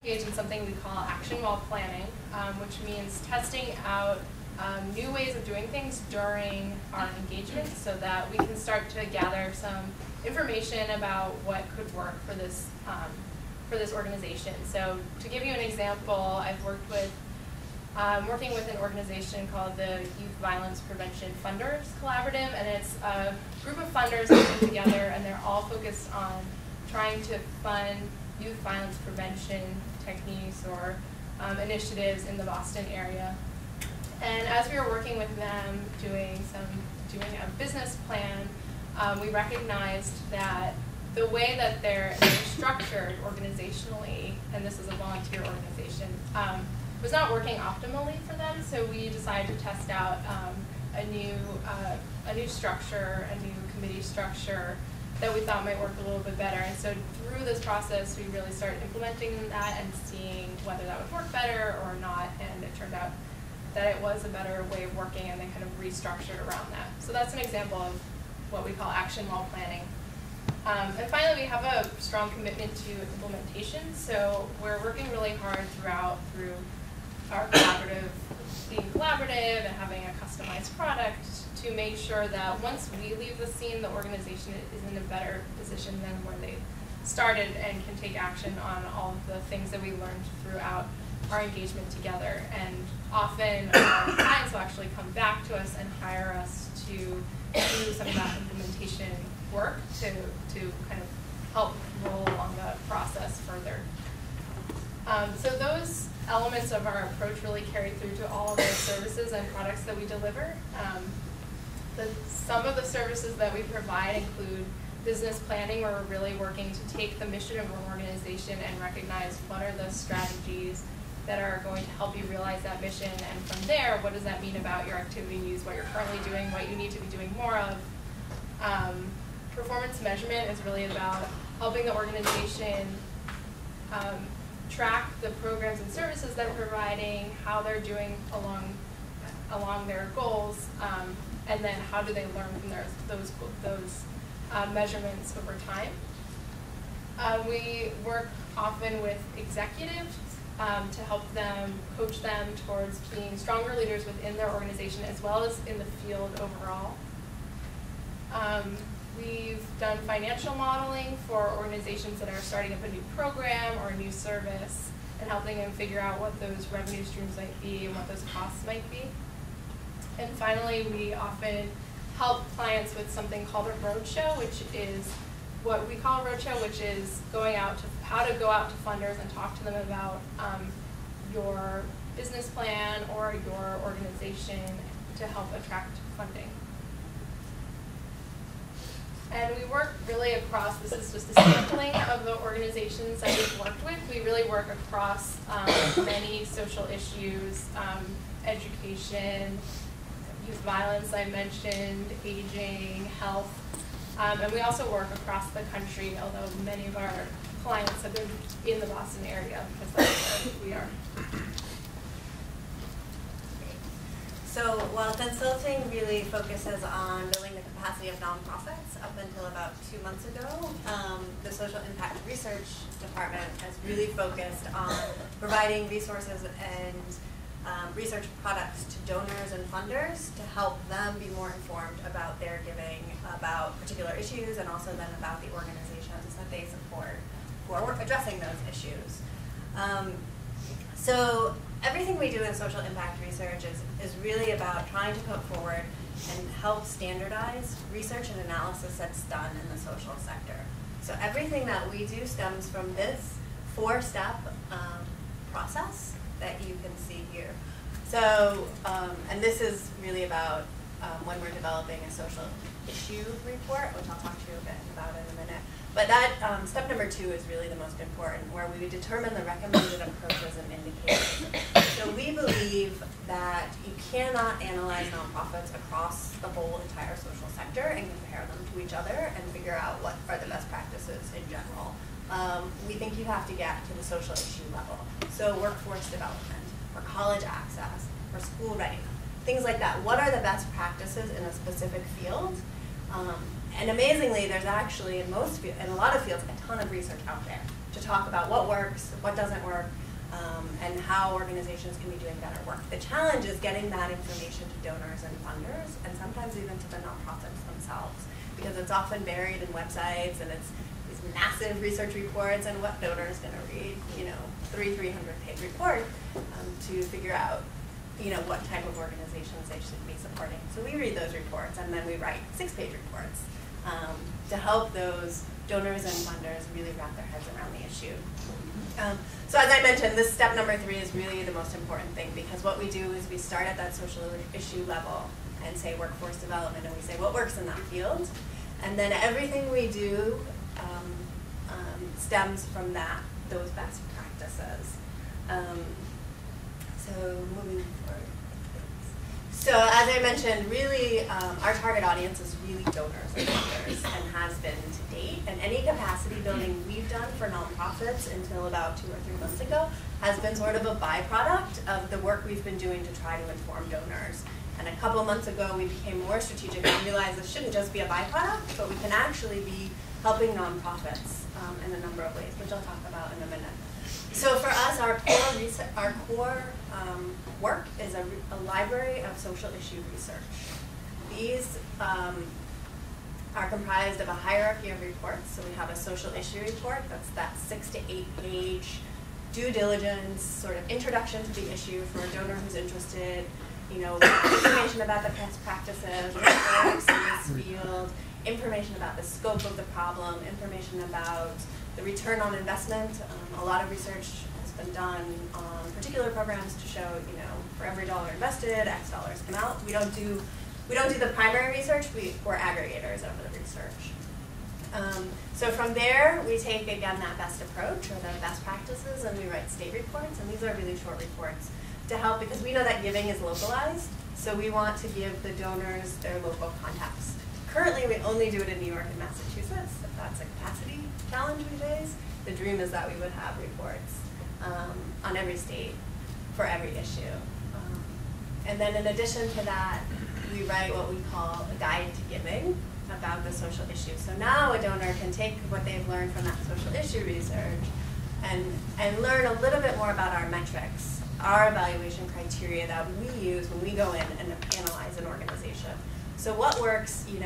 Engage in something we call action while planning, which means testing out new ways of doing things during our engagement so that we can start to gather some information about what could work for this organization. So to give you an example, I've working with an organization called the Youth Violence Prevention Funders Collaborative, and it's a group of funders that come together and they're all focused on trying to fund youth violence prevention techniques or initiatives in the Boston area. And as we were working with them doing a business plan, we recognized that the way that they're structured organizationally, and this is a volunteer organization, was not working optimally for them. So we decided to test out a new structure, a new committee structure that we thought might work a little bit better. And so through this process, we really started implementing that and seeing whether that would work better or not. And it turned out that it was a better way of working, and they kind of restructured around that. So that's an example of what we call action while planning. And finally, we have a strong commitment to implementation. So we're working really hard through our being collaborative and having a customized product to make sure that once we leave the scene, the organization is in a better position than where they started and can take action on all of the things that we learned throughout our engagement together. And often our clients will actually come back to us and hire us to do some of that implementation work to kind of help roll along the process further. So those elements of our approach really carry through to all of the services and products that we deliver. Some of the services that we provide include business planning, where we're really working to take the mission of our organization and recognize what are the strategies that are going to help you realize that mission, and from there, what does that mean about your activities, what you're currently doing, what you need to be doing more of. Performance measurement is really about helping the organization track the programs and services they're providing, how they're doing along their goals, and then how do they learn from those measurements over time. We work often with executives to help them, coach them towards being stronger leaders within their organization as well as in the field overall. We've done financial modeling for organizations that are starting up a new program or a new service and helping them figure out what those revenue streams might be and what those costs might be. And finally, we often help clients with something called a roadshow, which is what we call a roadshow, which is how to go out to funders and talk to them about your business plan or your organization to help attract funding. And we work really across, this is just a sampling of the organizations that we've worked with. We really work across many social issues, education, youth violence I mentioned, aging, health. And we also work across the country, although many of our clients have been in the Boston area because that's where we are. So while consulting really focuses on building the capacity of nonprofits, up until about 2 months ago, the Social Impact Research Department has really focused on providing resources and research products to donors and funders to help them be more informed about their giving, about particular issues, and also then about the organizations that they support who are addressing those issues. So everything we do in social impact research is really about trying to put forward and help standardize research and analysis that's done in the social sector. So everything that we do stems from this 4-step process that you can see here. So, and this is really about when we're developing a social issue report, which I'll talk to you a bit about in a minute. But that step number 2 is really the most important, where we determine the recommended approaches and indicators. So we believe that you cannot analyze nonprofits across the whole entire social sector and compare them to each other and figure out what are the best practices in general. We think you have to get to the social issue level. So workforce development, or college access, or school readiness, things like that. What are the best practices in a specific field? And amazingly, there's actually in a lot of fields a ton of research out there. to talk about what works, what doesn't work, and how organizations can be doing better work. The challenge is getting that information to donors and funders, and sometimes even to the nonprofits themselves, because it's often buried in websites, and it's these massive research reports, and what donor is going to read, 300-page report to figure out, what type of organizations they should be supporting. So we read those reports, and then we write 6-page reports to help those donors and funders really wrap their heads around the issue. So as I mentioned, this step number 3 is really the most important thing, because what we do is we start at that social issue level and say workforce development, and we say what works in that field, and then everything we do stems from those best practices. So moving forward. So as I mentioned, really our target audience is really donors and funders, and has been to date. And any capacity building we've done for nonprofits until about 2 or 3 months ago has been sort of a byproduct of the work we've been doing to try to inform donors. And a couple months ago, we became more strategic and realized this shouldn't just be a byproduct, but we can actually be helping nonprofits in a number of ways, which I'll talk about in a minute. So for us, our core work is a library of social issue research. These are comprised of a hierarchy of reports. So we have a social issue report, that's that 6 to 8 page due diligence, sort of introduction to the issue for a donor who's interested, information about the best practices, what works in this field, information about the scope of the problem, information about the return on investment. A lot of research has been done on particular programs to show, for every dollar invested, X dollars come out. We don't do the primary research, we're aggregators of the research. So from there, we take, again, that best approach, or the best practices, and we write state reports, and these are really short reports to help, because we know that giving is localized, so we want to give the donors their local context. Currently, we only do it in New York and Massachusetts. If that's a capacity challenge we face, the dream is that we would have reports on every state for every issue. And then in addition to that, we write what we call a guide to giving about the social issue. So now a donor can take what they've learned from that social issue research and learn a little bit more about our metrics, our evaluation criteria that we use when we go in and analyze an organization. So what works, in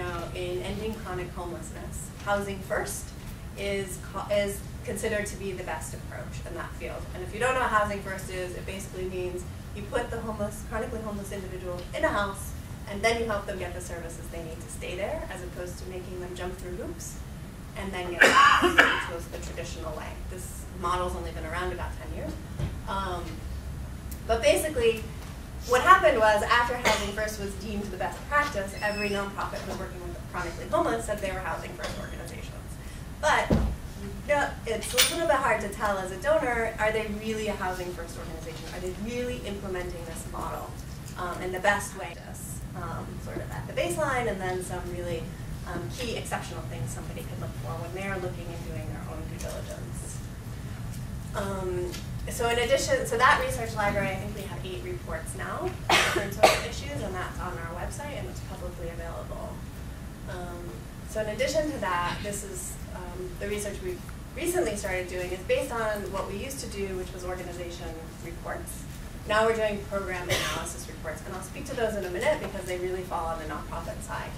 ending chronic homelessness? Housing first is considered to be the best approach in that field. And if you don't know what housing first is, it basically means you put the chronically homeless individual in a house, and then you help them get the services they need to stay there, as opposed to making them jump through hoops and then get out, which was the traditional way. This model's only been around about 10 years. But basically, what happened was, after Housing First was deemed the best practice, every nonprofit who was working with the chronically homeless said they were Housing First organizations. But it's a little bit hard to tell as a donor, are they really a Housing First organization? Are they really implementing this model in the best way? Sort of at the baseline, and then some really key exceptional things somebody could look for when they're looking and doing their own due diligence. So in addition, so that research library, I think we have 8 reports now, different social issues, and that's on our website, and it's publicly available. So in addition to that, this is the research we've recently started doing is based on what we used to do, which was organization reports. Now we're doing program analysis reports, and I'll speak to those in a minute because they really fall on the nonprofit side.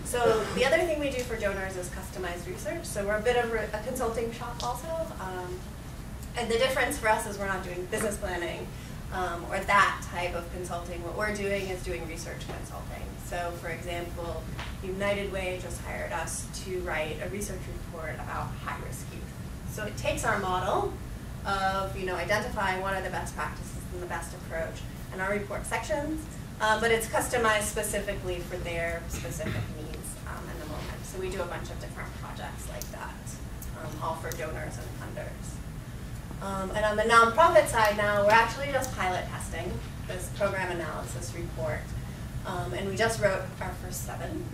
So the other thing we do for donors is customized research. So we're a bit of a consulting shop also. And the difference for us is we're not doing business planning or that type of consulting. What we're doing is doing research consulting. So for example, United Way just hired us to write a research report about high-risk youth. So it takes our model of identifying what are the best practices and the best approach in our report sections, but it's customized specifically for their specific needs in the moment. So we do a bunch of different projects like that, all for donors and funders. And on the nonprofit side now, we're actually just pilot testing this program analysis report, and we just wrote our first 7.